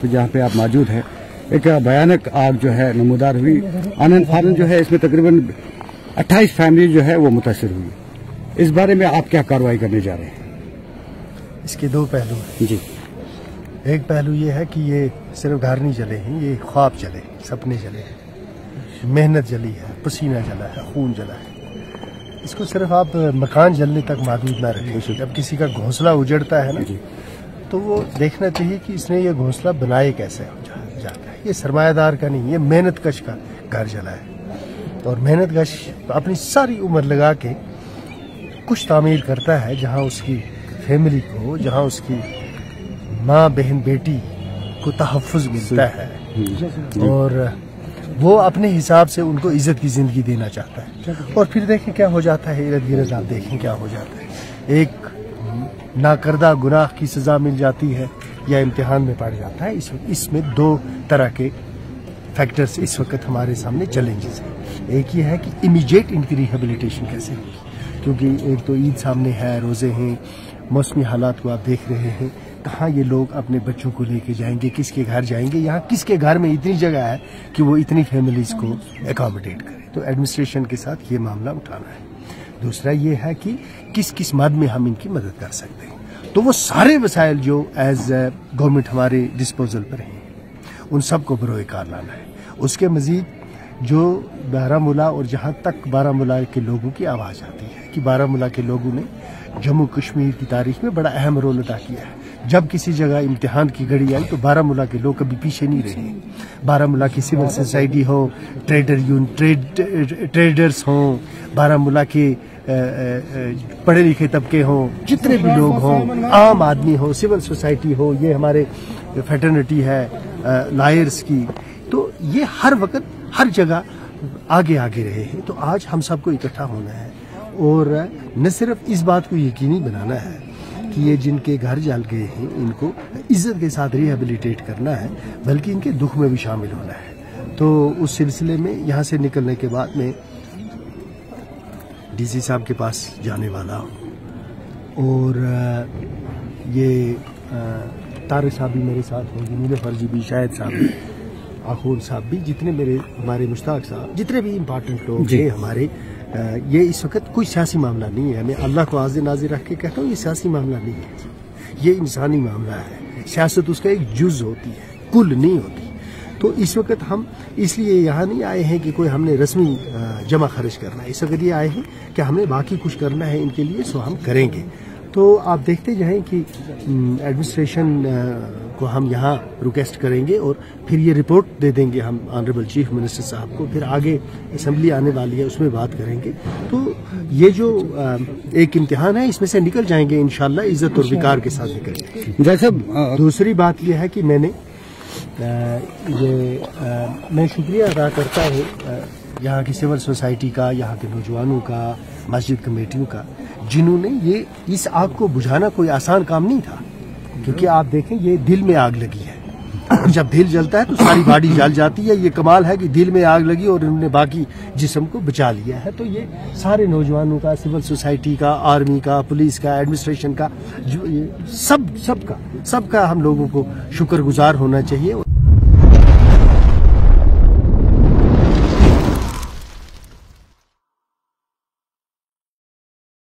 जहाँ पे आप मौजूद हैं, एक भयानक आग जो है नमूदार हुई। आनंद फानन जो है इसमें तकरीबन 28 फैमिली जो है वो मुतासर हुई। इस बारे में आप क्या कार्रवाई करने जा रहे हैं? इसके दो पहलू हैं जी। एक पहलू ये है कि ये सिर्फ घर नहीं जले हैं, ये ख्वाब जले, सपने जले हैं, मेहनत जली है, पसीना जला है, खून जला है। इसको सिर्फ आप मकान जलने तक महदूद ना रखें। जब किसी का घोंसला उजड़ता है ना, तो वो देखना चाहिए कि इसने ये घोंसला बनाए कैसे जाता है। ये सरमायादार का नहीं, ये मेहनत कश का घर जला है। और मेहनत कश अपनी सारी उम्र लगा के कुछ तामीर करता है जहाँ उसकी फैमिली को, जहाँ उसकी माँ बहन बेटी को तहफ़्फ़ुज़ मिलता है और वो अपने हिसाब से उनको इज्जत की जिंदगी देना चाहता है। और फिर देखें क्या हो जाता है, इर्द गिर्द आप देखें क्या हो जाता है। एक नाकर्दा गुनाह की सजा मिल जाती है या इम्तिहान में पड़ जाता है। इसमें दो तरह के फैक्टर्स इस वक्त हमारे सामने चैलेंजेस हैं। एक ये है कि इमीडिएट इनकी रिहेबिलिटेशन कैसे होगी, क्योंकि एक तो ईद सामने है, रोज़े हैं, मौसमी हालात को आप देख रहे हैं। कहाँ ये लोग अपने बच्चों को लेके जाएंगे, किसके घर जाएंगे? यहाँ किसके घर में इतनी जगह है कि वो इतनी फैमिलीज को एकोमोडेट करे? तो एडमिनिस्ट्रेशन के साथ ये मामला उठाना है। दूसरा ये है कि किस किस मद में हम इनकी मदद कर सकते हैं। तो वो सारे वसाइल जो एज गवर्नमेंट हमारे डिस्पोजल पर हैं, उन सब को बरोए कार लाना है। उसके मजीद जो बारामूला और जहाँ तक बारामूला के लोगों की आवाज़ आती है कि बारामूला के लोगों ने जम्मू कश्मीर की तारीख में बड़ा अहम रोल अदा किया है। जब किसी जगह इम्तिहान की घड़ी आई तो बारामूला के लोग कभी पीछे नहीं रहे। बारामूला की सिविल सोसाइटी हो, ट्रेडर्स हों, बारामूला के पढ़े लिखे तबके हों, जितने भी लोग हों, आम आदमी हो, सिविल सोसाइटी हो, ये हमारे फेटर्निटी है लायर्स की, तो ये हर वक्त हर जगह आगे आगे रहे हैं। तो आज हम सबको इकट्ठा होना है और न सिर्फ इस बात को यकीनी बनाना है कि ये जिनके घर जल गए हैं इनको इज्जत के साथ रिहेबिलिटेट करना है, बल्कि इनके दुख में भी शामिल होना है। तो उस सिलसिले में यहाँ से निकलने के बाद में डीसी साहब के पास जाने वाला हूँ और ये तारिक साहब भी मेरे साथ होंगे, नीलूफर जी भी, शाहिद साहब भी, आखूर साहब भी, जितने हमारे मुश्ताक साहब, जितने भी इम्पोर्टेंट लोग हैं हमारे। ये इस वक्त कोई सियासी मामला नहीं है। मैं अल्लाह को हाज़िर नाज़िर रख के कहता हूँ, ये सियासी मामला नहीं है, ये इंसानी मामला है। सियासत उसका एक जुज़ होती है, कुल नहीं होती। तो इस वक्त हम इसलिए यहाँ नहीं आए हैं कि कोई हमने रस्मी जमा खर्च करना है। इस वक्त ये आए हैं कि हमें बाकी कुछ करना है इनके लिए, सो हम करेंगे। तो आप देखते जाएं कि एडमिनिस्ट्रेशन को हम यहाँ रिक्वेस्ट करेंगे और फिर ये रिपोर्ट दे देंगे हम ऑनरेबल चीफ मिनिस्टर साहब को। फिर आगे असेंबली आने वाली है, उसमें बात करेंगे। तो ये जो एक इम्तिहान है, इसमें से निकल जाएंगे इंशाल्लाह, इज्जत और विकार के साथ निकलेंगे। जैसे दूसरी बात यह है कि मैंने मैं शुक्रिया अदा करता हूँ यहाँ की सिविल सोसाइटी का, यहाँ के नौजवानों का, मस्जिद कमेटियों का, जिन्होंने ये इस आग को बुझाना कोई आसान काम नहीं था। क्योंकि आप देखें ये दिल में आग लगी है। जब दिल जलता है तो सारी बॉडी जल जाती है। ये कमाल है कि दिल में आग लगी और इन्होंने बाकी जिस्म को बचा लिया है। तो ये सारे नौजवानों का, सिविल सोसाइटी का, आर्मी का, पुलिस का, एडमिनिस्ट्रेशन का, जो ये सबका हम लोगों को शुक्रगुजार होना चाहिए।